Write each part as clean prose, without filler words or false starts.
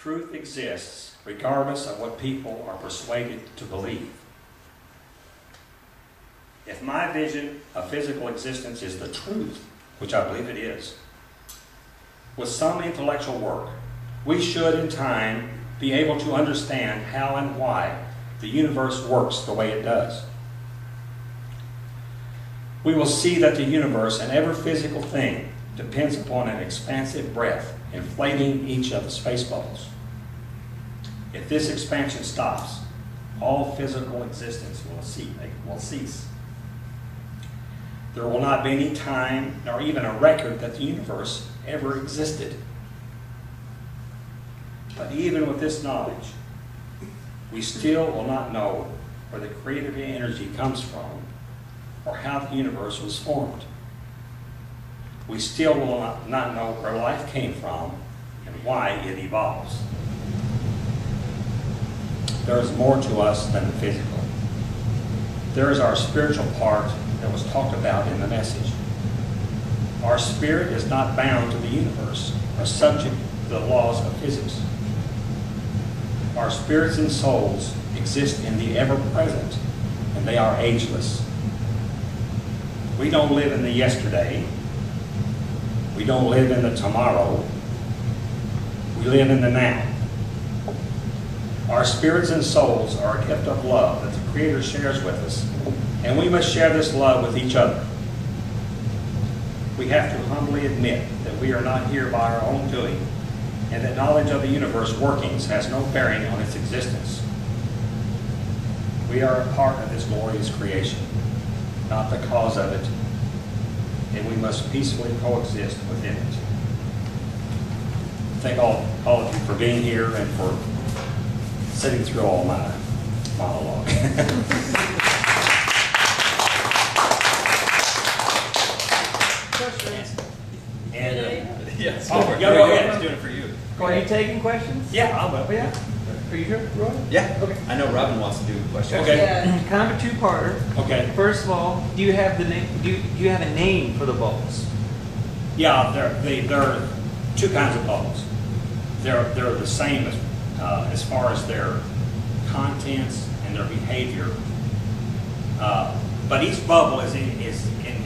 Truth exists regardless of what people are persuaded to believe. If my vision of physical existence is the truth, which I believe it is, with some intellectual work, we should in time be able to understand how and why the universe works the way it does. We will see that the universe and every physical thing depends upon an expansive breath inflating each of the space bubbles. If this expansion stops, all physical existence will cease. There will not be any time nor even a record that the universe ever existed. But even with this knowledge, we still will not know where the creative energy comes from or how the universe was formed. We still will not know where life came from and why it evolves. There is more to us than the physical. There is our spiritual part that was talked about in the message. Our spirit is not bound to the universe or subject to the laws of physics. Our spirits and souls exist in the ever-present, and they are ageless. We don't live in the yesterday. We don't live in the tomorrow. We live in the now. Our spirits and souls are a gift of love that the Creator shares with us, and we must share this love with each other. We have to humbly admit that we are not here by our own doing, and that knowledge of the universe workings has no bearing on its existence. We are a part of this glorious creation, not the cause of it, and we must peacefully coexist within it. Thank all of you for being here and for sitting through all my monologue. Yes. Go ahead. I'm doing it for you. Are you taking questions? Yeah, I will. Oh, yeah? Are you sure, Roy? Yeah. Okay. I know Robin wants to do a question. Okay. Yeah. Kind of a two-parter. Okay. First of all, do you have the name? Do you have a name for the bubbles? Yeah, there are two kinds of bubbles. They're the same as far as their contents and their behavior. But each bubble is an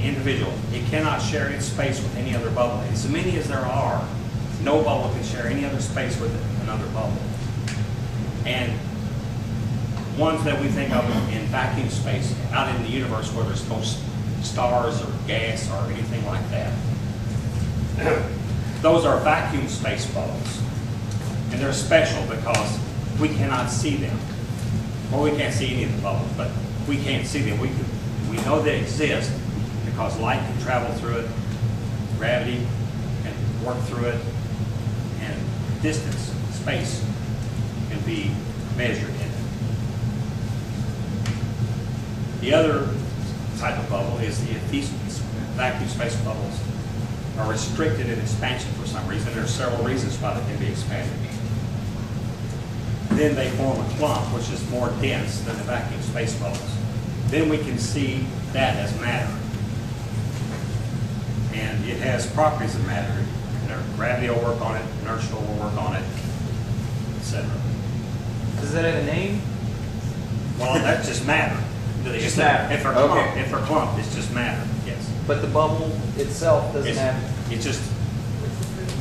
individual. It cannot share its space with any other bubble. As many as there are, no bubble can share any other space with another bubble. And ones that we think of in vacuum space, out in the universe where there's no stars or gas or anything like that, those are vacuum space bubbles. And they're special because we cannot see them. Well, we can't see any of the bubbles, but we can't see them. We know they exist because light can travel through it, gravity can work through it, and distance, space, can be measured in it. The other type of bubble is if these vacuum space bubbles are restricted in expansion for some reason. There are several reasons why they can be expanded. Then they form a clump, which is more dense than the vacuum space bubbles. Then we can see that as matter. And it has properties of matter. Gravity will work on it, inertia will work on it, etc. Does that have a name? Well, that's just matter. Just matter. If they're clumped, it's just matter, yes. But the bubble itself doesn't have. It's just...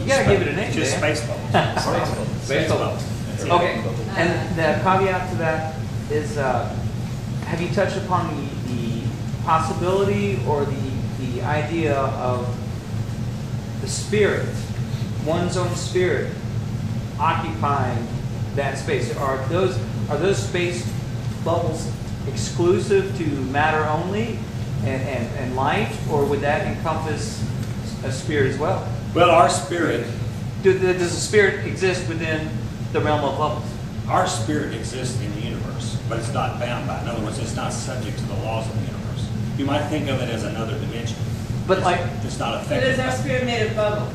You gotta give it a name, It's just Dan. space bubbles. Space bubbles. Space bubbles. That's it. Okay, and the caveat to that is, have you touched upon the possibility or the idea of the spirit, one's own spirit, occupying that space? Are those space bubbles exclusive to matter only and light, or would that encompass a spirit as well? Well, our spirit... Does the spirit exist within the realm of bubbles? Our spirit exists in the universe, but it's not bound by it. In other words, it's not subject to the laws of the universe. You might think of it as another dimension. But it's not But affected. is our spirit made of bubbles?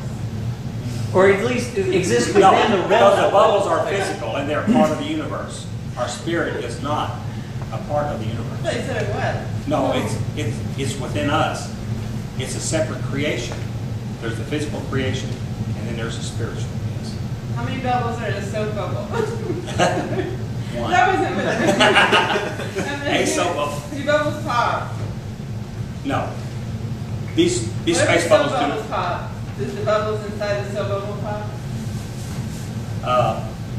or at least it exists within No, the realm because the of bubbles are physical and they're part of the universe. Our spirit is not a part of the I universe. thought you said it was. No, it's within us. It's a separate creation. There's the physical creation, and then there's the spiritual. Yes. How many bubbles are in a soap bubble? One. That wasn't what A soap bubble. Do bubbles pop? No. These What if space the bubbles soap bubbles do. pop? Does the bubbles inside the soap bubble pop?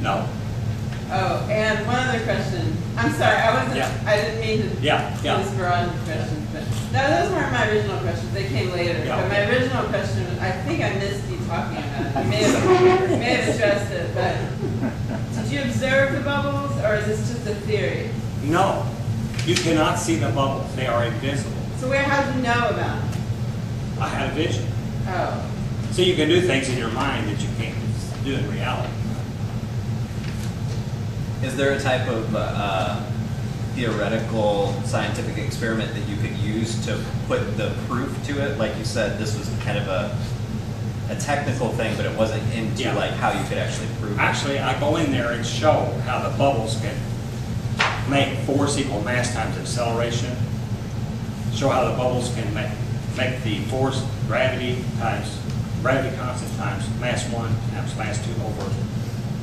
No. Oh, and one other question. I'm sorry, Yeah. I didn't mean to Yeah, do yeah. this broad questions, but those weren't my original questions. They came later. Yeah. But my original question was, I think I missed you talking about it. You may have addressed it, but did you observe the bubbles, or is this just a theory? No. You cannot see the bubbles. They are invisible. So how did you know about them? I had a vision. Oh. So you can do things in your mind that you can't do in reality. Is there a type of theoretical scientific experiment that you could use to put the proof to it? Like you said, this was kind of a technical thing, but it wasn't into Yeah. like how you could actually prove it. Actually, I go in there and show how the bubbles can make force equal mass times acceleration. Show how the bubbles can make the force, gravity constant times mass 1 times mass 2 over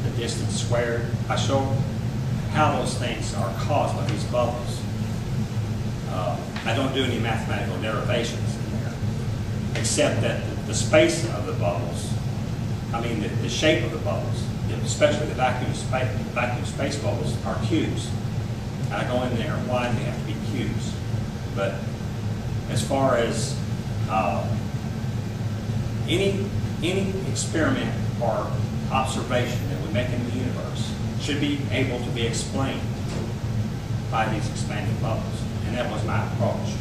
the distance squared. I show how those things are caused by these bubbles. I don't do any mathematical derivations in there, except that the space of the bubbles, I mean the shape of the bubbles, especially the vacuum space bubbles, are cubes. And I go in there why they have to be cubes. But as far as any experiment or observation that we make in the universe should be able to be explained by these expanding bubbles. And that was my approach.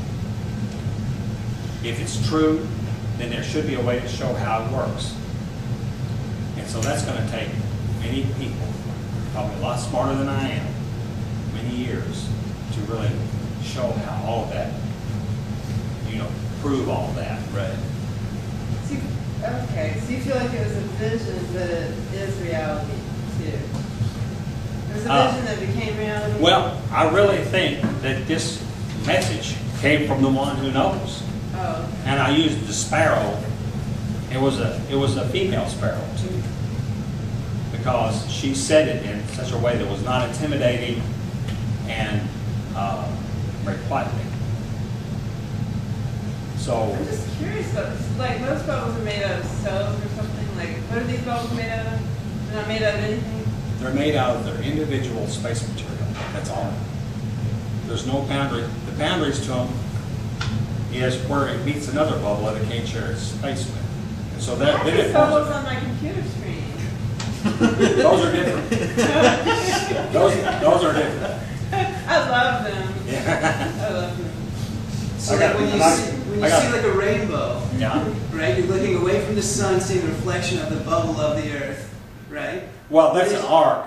If it's true, then there should be a way to show how it works. And so that's going to take many people, probably a lot smarter than I am, many years to really show how all of that, prove all of that. Right. Okay, so you feel like it was a vision, but it is reality too. It was a vision that became reality. Well, I really think that this message came from the one who knows. Oh. And I used the sparrow. It was a female sparrow too, because she said it in such a way that was not intimidating and very quietly. So I'm just curious about this. Like, most bubbles are made out of soap or something. Like, what are these bubbles made out of? They're not made out of anything? they're made out of their individual space material. That's all. There's no boundary. The boundaries to them is where it meets another bubble that it can't share its space with. And so that I then have it bubbles forms on my computer screen. those are different. Those are different. I love them. Yeah. I love them. So I got- like when you I got- see, when I you got- see like a rainbow, Yeah. right? You're looking away from the sun, seeing the reflection of the bubble of the earth, right? Well, that's an arc.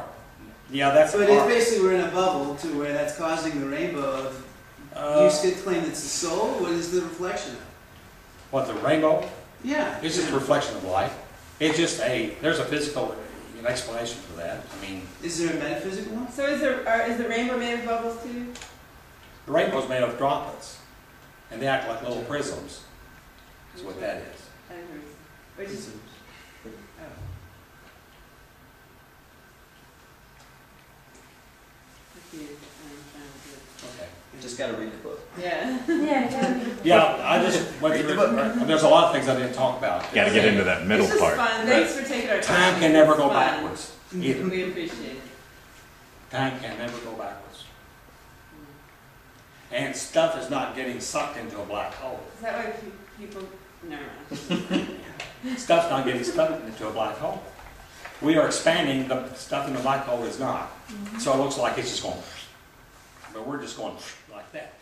Yeah, that's So an it is arc. basically we're in a bubble to where that's causing the rainbow. You could claim it's the soul. What is the reflection of? What, the rainbow? Yeah. It's just a reflection of light. It's just there's a physical explanation for that. I mean, Is there a metaphysical one? So is the rainbow made of bubbles too? the rainbow's made of droplets, and they act like little prisms. That's what that is. I agree. Which is, oh. Confused. I'm trying Okay. You just got to read the book. to Yeah. Yeah, I just went through it. There's a lot of things I didn't talk about. Got to get into that middle It's just part. fun. Thanks for taking our time. Time can never It's go fun. backwards, either. We appreciate it. Time can never go backwards. And stuff is not getting sucked into a black hole. Is that why people? Never mind. Stuff's not getting stuck into a black hole. We are expanding, the stuff in the black hole is not. So it looks like it's just going, but we're just going like that.